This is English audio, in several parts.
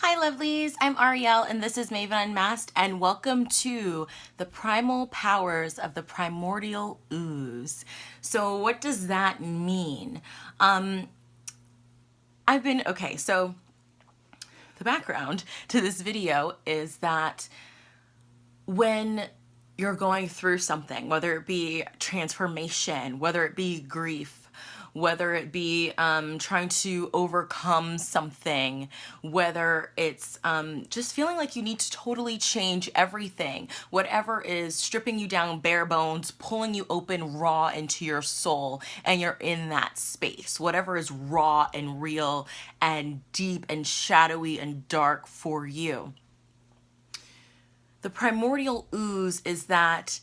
Hi lovelies, I'm Ariel and this is Maven Unmasked, and welcome to the primal powers of the Primordial Ooze. So what does that mean? Um, so the background to this video is that when you're going through something, whether it be transformation, whether it be grief, whether it be trying to overcome something, whether it's just feeling like you need to totally change everything, whatever is stripping you down bare bones, pulling you open raw into your soul, and you're in that space, whatever is raw and real and deep and shadowy and dark for you. The primordial ooze is that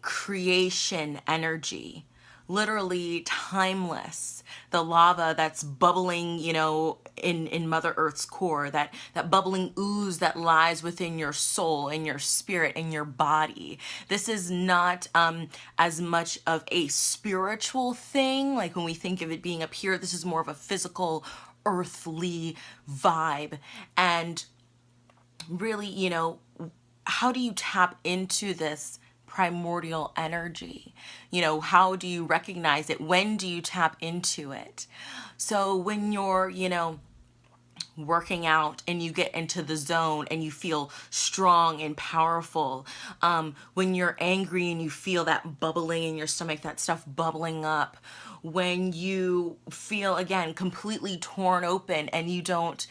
creation energy, literally timeless. The lava that's bubbling, in Mother Earth's core, that bubbling ooze that lies within your soul, in your spirit, in your body. This is not as much of a spiritual thing. Like when we think of it being up here, this is more of a physical, earthly vibe. And really, how do you tap into this primordial energy? How do you recognize it? When do you tap into it? So when you're, working out and you get into the zone and you feel strong and powerful, when you're angry and you feel that bubbling in your stomach, that stuff bubbling up, when you feel, again, completely torn open and you don't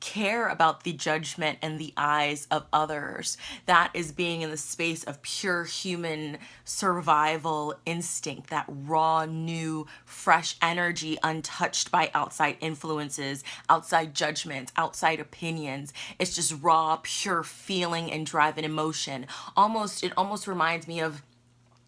care about the judgment and the eyes of others. That is being in the space of pure human survival instinct, that raw, new, fresh energy, untouched by outside influences, outside judgments, outside opinions. It's just raw, pure feeling and drive and emotion. It almost reminds me of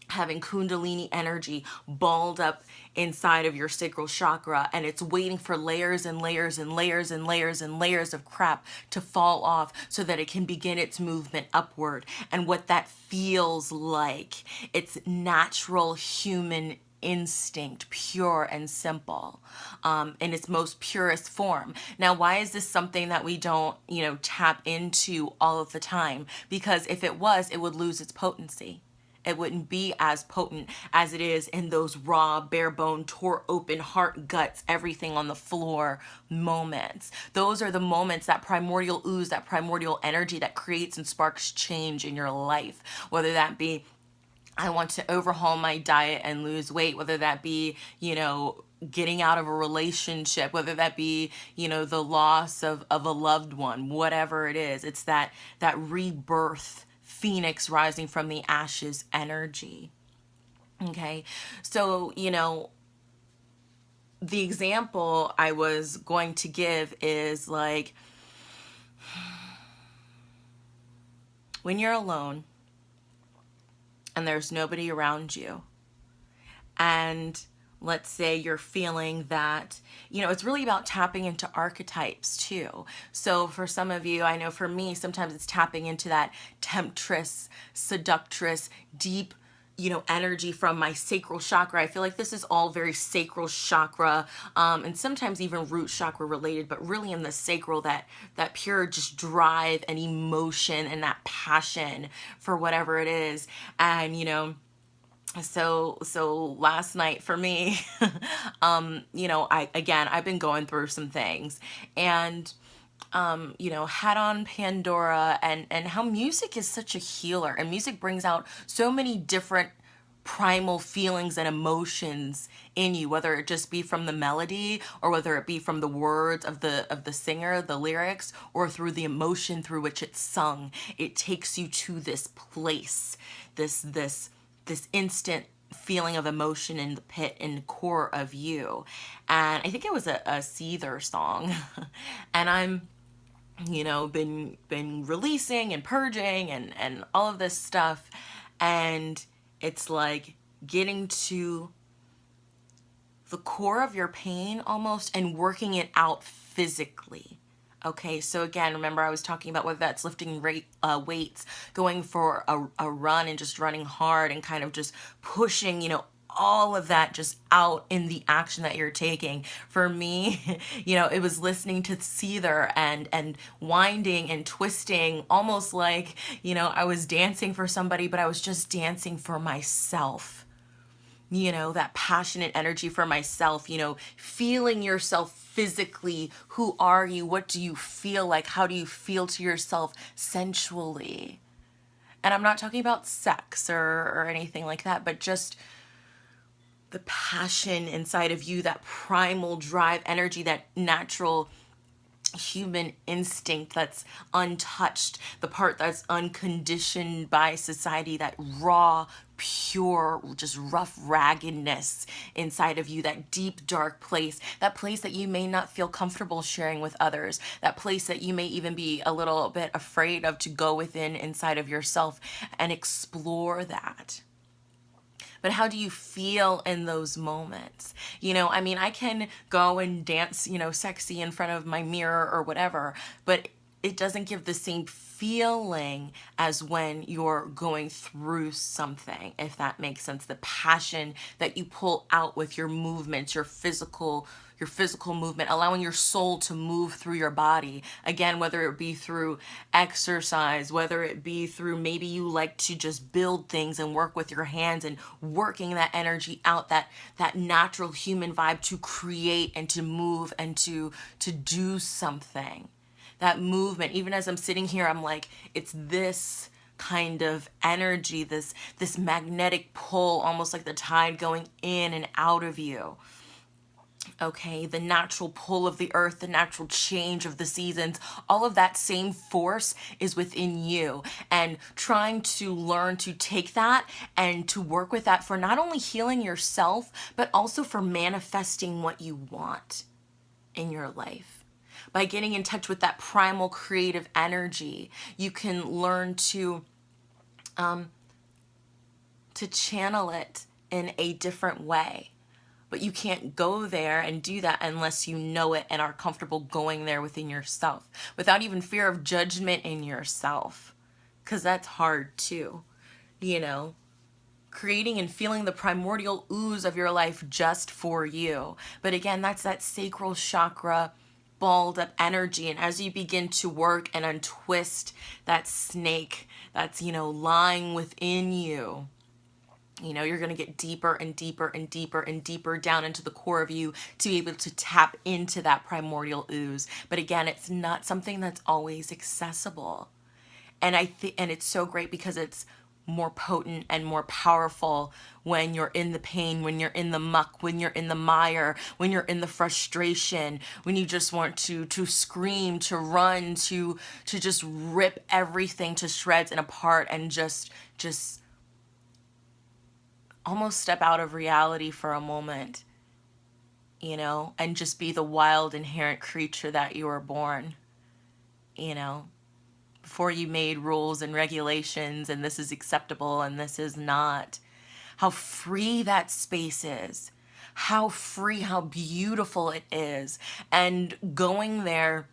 having kundalini energy balled up inside of your sacral chakra, and it's waiting for layers and layers and layers and layers and layers of crap to fall off so that it can begin its movement upward. And what that feels like, it's natural human instinct, pure and simple, in its most purest form. Now, why is this something that we don't, tap into all of the time? Because if it was, it would lose its potency. It wouldn't be as potent as it is in those raw, bare bone, tore open, heart, guts, everything on the floor moments. Those are the moments, that primordial ooze, that primordial energy that creates and sparks change in your life. Whether that be, I want to overhaul my diet and lose weight, whether that be, getting out of a relationship, whether that be, the loss of a loved one, whatever it is. It's that rebirth, phoenix rising from the ashes energy. Okay. So, the example I was going to give is like when you're alone and there's nobody around you, and let's say you're feeling that, it's really about tapping into archetypes too. So for some of you, I know for me, sometimes it's tapping into that temptress, seductress, deep, energy from my sacral chakra. I feel like this is all very sacral chakra, and sometimes even root chakra related, but really in the sacral, that pure just drive and emotion and that passion for whatever it is. And, so last night for me, I've been going through some things, and had on Pandora, and how music is such a healer, and music brings out so many different primal feelings and emotions in you, whether it just be from the melody or whether it be from the words of the singer, the lyrics, or through the emotion through which it's sung. It takes you to this place, this instant feeling of emotion in the pit, in the core of you. And I think it was a Seether song. And I'm, been releasing and purging and all of this stuff. And it's like getting to the core of your pain almost and working it out physically. Okay, so again, remember I was talking about whether that's lifting weights, going for a run and just running hard and kind of just pushing, all of that just out in the action that you're taking. For me, it was listening to Seether and winding and twisting, almost like, I was dancing for somebody, but I was just dancing for myself. That passionate energy for myself, feeling yourself physically. Who are you? What do you feel like? How do you feel to yourself sensually? And I'm not talking about sex or anything like that, but just the passion inside of you, that primal drive energy, that natural human instinct that's untouched, the part that's unconditioned by society, that raw, pure, just rough raggedness inside of you, that deep, dark place, that place that you may not feel comfortable sharing with others, that place that you may even be a little bit afraid of to go within inside of yourself and explore that. But how do you feel in those moments? I can go and dance, sexy in front of my mirror or whatever, but it doesn't give the same feeling as when you're going through something, if that makes sense. The passion that you pull out with your movements, your physical movement, allowing your soul to move through your body. Again, whether it be through exercise, whether it be through, maybe you like to just build things and work with your hands and working that energy out, that natural human vibe to create and to move and to do something. That movement, even as I'm sitting here, I'm like, it's this kind of energy, this magnetic pull, almost like the tide going in and out of you. Okay, the natural pull of the earth, the natural change of the seasons, all of that same force is within you. And trying to learn to take that and to work with that for not only healing yourself, but also for manifesting what you want in your life. By getting in touch with that primal creative energy, you can learn to channel it in a different way. But you can't go there and do that unless you know it and are comfortable going there within yourself, without even fear of judgment in yourself, because that's hard too. Creating and feeling the primordial ooze of your life just for you. But again, that's that sacral chakra balled up energy. And as you begin to work and untwist that snake that's, lying within you, you're going to get deeper and deeper and deeper and deeper down into the core of you to be able to tap into that primordial ooze. But again, it's not something that's always accessible. And and it's so great because it's more potent and more powerful when you're in the pain, when you're in the muck, when you're in the mire, when you're in the frustration, when you just want to scream, to run, to just rip everything to shreds and apart and just almost step out of reality for a moment, and just be the wild, inherent creature that you were born, before you made rules and regulations and this is acceptable and this is not. How free that space is. How free, how beautiful it is. And going there,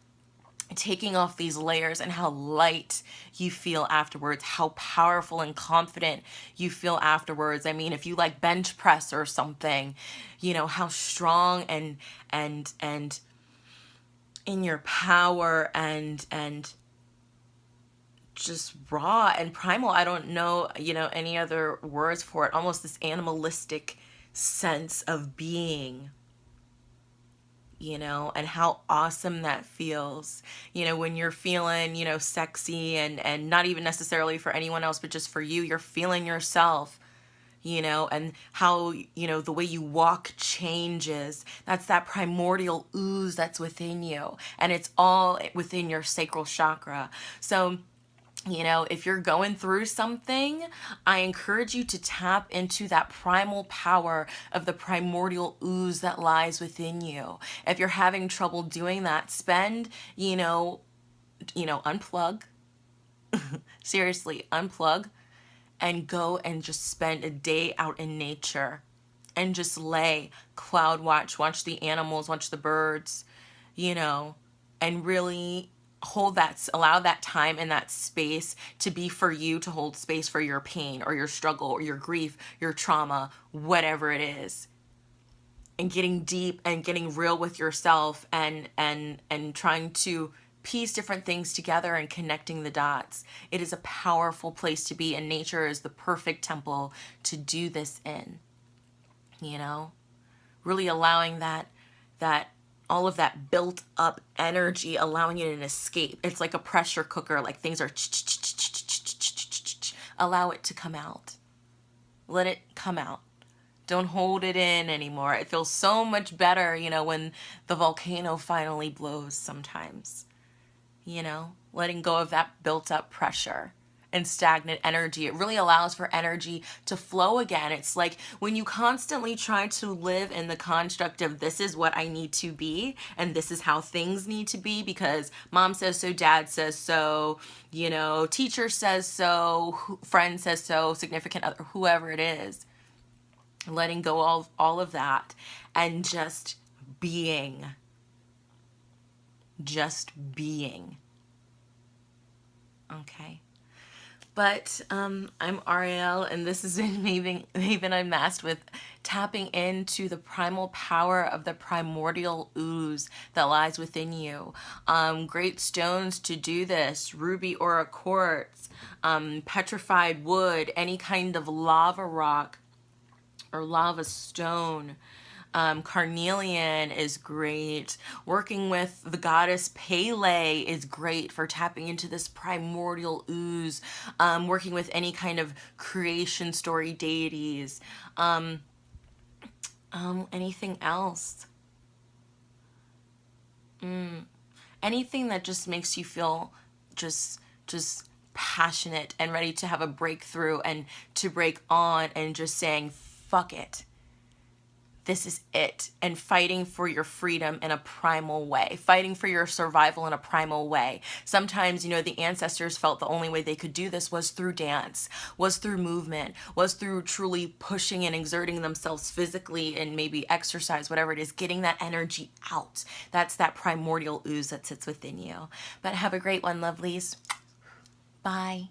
taking off these layers, and how light you feel afterwards, how powerful and confident you feel afterwards. If you like bench press or something, how strong and in your power and just raw and primal. I don't know, any other words for it. Almost this animalistic sense of being. And how awesome that feels, when you're feeling, sexy and not even necessarily for anyone else, but just for you, you're feeling yourself, and how, the way you walk changes. That's that primordial ooze that's within you, and it's all within your sacral chakra. So, if you're going through something, I encourage you to tap into that primal power of the primordial ooze that lies within you. If you're having trouble doing that, spend, unplug. Seriously, unplug and go and just spend a day out in nature and just lay, cloud watch the animals, watch the birds, and really allow that time and that space to be for you, to hold space for your pain or your struggle or your grief, your trauma, whatever it is. And getting deep and getting real with yourself, and trying to piece different things together and connecting the dots. It is a powerful place to be, and nature is the perfect temple to do this in. You know, really allowing that all of that built up energy, allowing it an escape. It's like a pressure cooker, like things are allow it to come out. Let it come out. Don't hold it in anymore. It feels so much better, you know, when the volcano finally blows sometimes. You know, letting go of that built up pressure and stagnant energy. It really allows for energy to flow again. It's like when you constantly try to live in the construct of this is what I need to be and this is how things need to be because mom says so, dad says so, you know, teacher says so, friend says so, significant other, whoever it is. Letting go of all of that and just being. Just being. Okay. But I'm Ariel, and this is Maven Unmasked with tapping into the primal power of the primordial ooze that lies within you. Great stones to do this: ruby aura quartz, petrified wood, any kind of lava rock or lava stone. Carnelian is great. Working with the goddess Pele is great for tapping into this primordial ooze. Working with any kind of creation story deities. Anything else? Anything that just makes you feel just passionate and ready to have a breakthrough and to break on and just saying, fuck it. This is it. And fighting for your freedom in a primal way, fighting for your survival in a primal way. Sometimes, you know, the ancestors felt the only way they could do this was through dance, was through movement, was through truly pushing and exerting themselves physically and maybe exercise, whatever it is, getting that energy out. That's that primordial ooze that sits within you. But have a great one, lovelies. Bye.